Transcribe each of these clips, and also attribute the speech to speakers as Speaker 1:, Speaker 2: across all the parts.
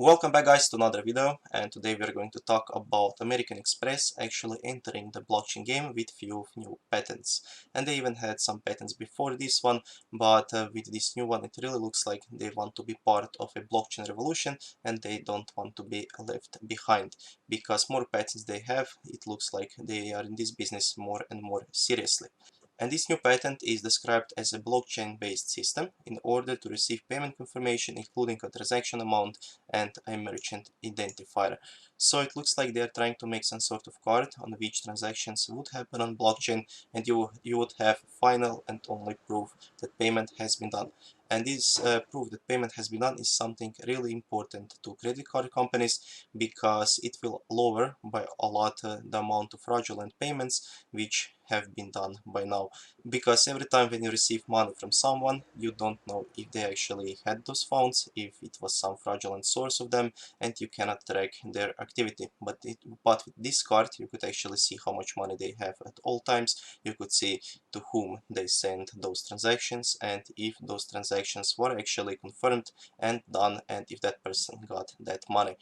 Speaker 1: Welcome back guys to another video, and today we're going to talk about American Express actually entering the blockchain game with few new patents. And they even had some patents before this one, but with this new one it really looks like they want to be part of a blockchain revolution and they don't want to be left behind, because more patents they have, it looks like they are in this business more and more seriously. And this new patent is described as a blockchain-based system in order to receive payment confirmation, including a transaction amount and a merchant identifier. So it looks like they are trying to make some sort of card on which transactions would happen on blockchain, and you would have final and only proof that payment has been done. And this proof that payment has been done is something really important to credit card companies, because it will lower by a lot the amount of fraudulent payments which have been done by now. Because every time when you receive money from someone, you don't know if they actually had those funds, if it was some fraudulent source of them, and you cannot track their activity. But with this card you could actually see how much money they have at all times. You could see to whom they sent those transactions, and if those transactions were actually confirmed and done, and if that person got that money.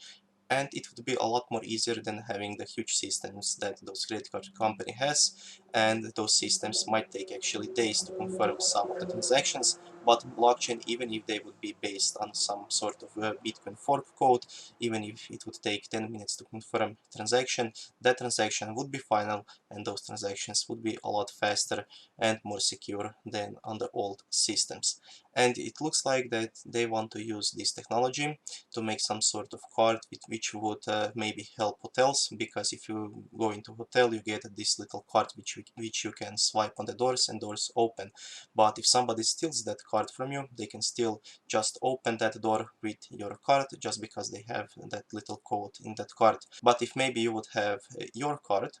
Speaker 1: And it would be a lot more easier than having the huge systems that those credit card company has, and those systems might take actually days to confirm some of the transactions. But in blockchain, even if they would be based on some sort of Bitcoin fork code, even if it would take 10 minutes to confirm transaction, that transaction would be final, and those transactions would be a lot faster and more secure than on the old systems. And it looks like that they want to use this technology to make some sort of card which would maybe help hotels, because if you go into hotel you get this little card which you can swipe on the doors and doors open. But if somebody steals that card from you, they can still just open that door with your card just because they have that little code in that card. But if maybe you would have your card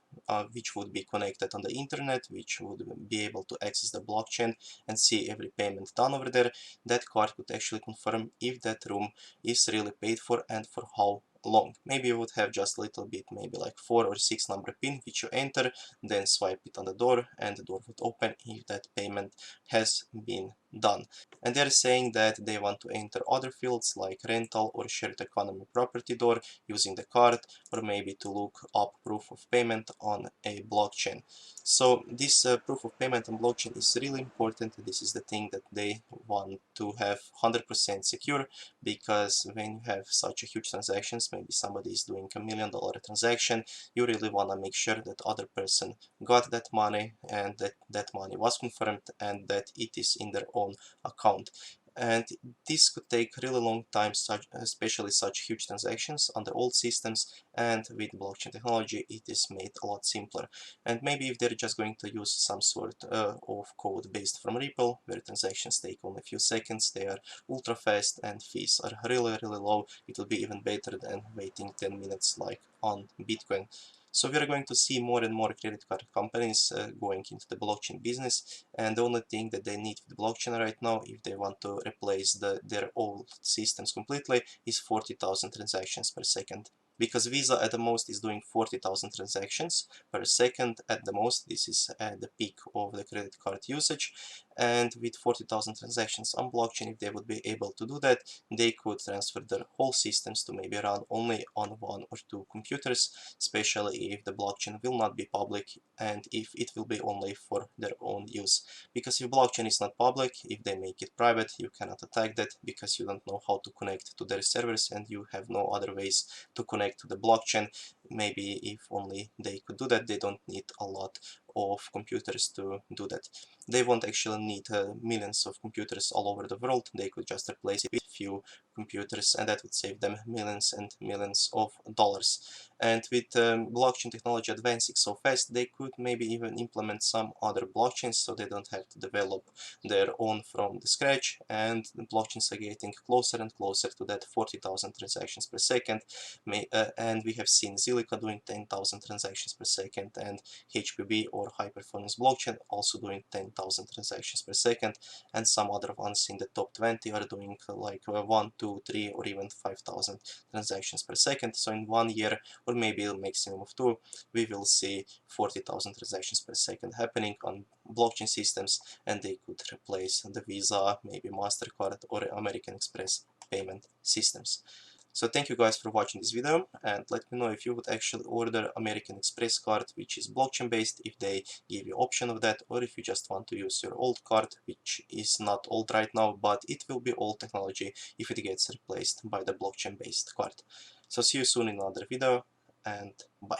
Speaker 1: which would be connected on the internet, which would be able to access the blockchain and see every payment done over there, that card could actually confirm if that room is really paid for and for how long. Maybe you would have just a little bit, maybe like 4 or 6 number pin which you enter, then swipe it on the door and the door would open if that payment has been done. And they're saying that they want to enter other fields like rental or shared economy property door using the card, or maybe to look up proof of payment on a blockchain. So this proof of payment on blockchain is really important. This is the thing that they want to have 100% secure, because when you have such a huge transactions, maybe somebody is doing $1 million transaction, you really want to make sure that other person got that money and that that money was confirmed and that it is in their own account. And this could take really long time, especially such huge transactions on the old systems, and with blockchain technology it is made a lot simpler. And maybe if they're just going to use some sort of code based from Ripple, where transactions take only a few seconds, they are ultra fast and fees are really low, it will be even better than waiting 10 minutes like on Bitcoin. So we are going to see more and more credit card companies going into the blockchain business, and the only thing that they need with blockchain right now, if they want to replace their old systems completely, is 40,000 transactions per second. Because Visa at the most is doing 40,000 transactions per second at the most. This is at the peak of the credit card usage, and with 40,000 transactions on blockchain, if they would be able to do that, they could transfer their whole systems to maybe run only on 1 or 2 computers, especially if the blockchain will not be public and if it will be only for their own use. Because if blockchain is not public, if they make it private, you cannot attack that, because you don't know how to connect to their servers and you have no other ways to connect to the blockchain. Maybe if only they could do that, they don't need a lot of computers to do that. They won't actually need millions of computers all over the world. They could just replace it with few computers, and that would save them millions and millions of dollars. And with blockchain technology advancing so fast, they could maybe even implement some other blockchains so they don't have to develop their own from the scratch, and the blockchains are getting closer and closer to that 40,000 transactions per second. And we have seen Zilliqa doing 10,000 transactions per second, and HPB or high performance blockchain also doing 10,000 transactions per second, and some other ones in the top 20 are doing like 1, 2, 3 or even 5,000 transactions per second. So in 1 year, or maybe a maximum of 2, we will see 40,000 transactions per second happening on blockchain systems, and they could replace the Visa, maybe MasterCard or American Express payment systems. So thank you guys for watching this video, and let me know if you would actually order American Express card which is blockchain based, if they give you option of that, or if you just want to use your old card which is not old right now, but it will be old technology if it gets replaced by the blockchain based card. So see you soon in another video, and bye.